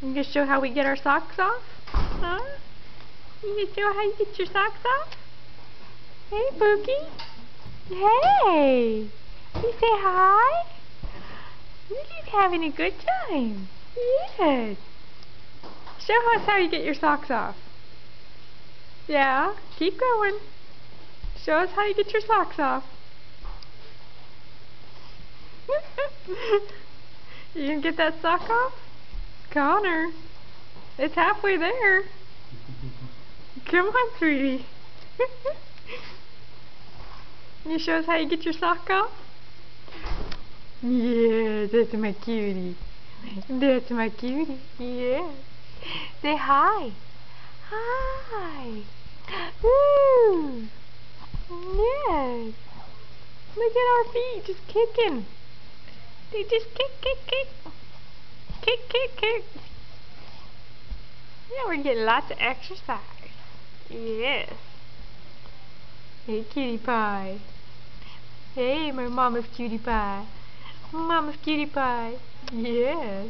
You gonna show how we get our socks off? Huh? You gonna show how you get your socks off? Hey, Pookie. Hey! You say hi? You're having a good time. Yes. Show us how you get your socks off. Yeah, keep going. Show us how you get your socks off. You gonna get that sock off? Connor, it's halfway there. Come on, sweetie. You show us how you get your sock off? Yeah, that's my cutie. That's my cutie. Yeah. Say hi. Hi. Woo. Yes. Look at our feet just kicking. They just kick, kick, kick. Kick, kick, kick. Yeah, we're getting lots of exercise. Yes. Hey, cutie pie. Hey, my mama's cutie pie. Mama's cutie pie. Yes.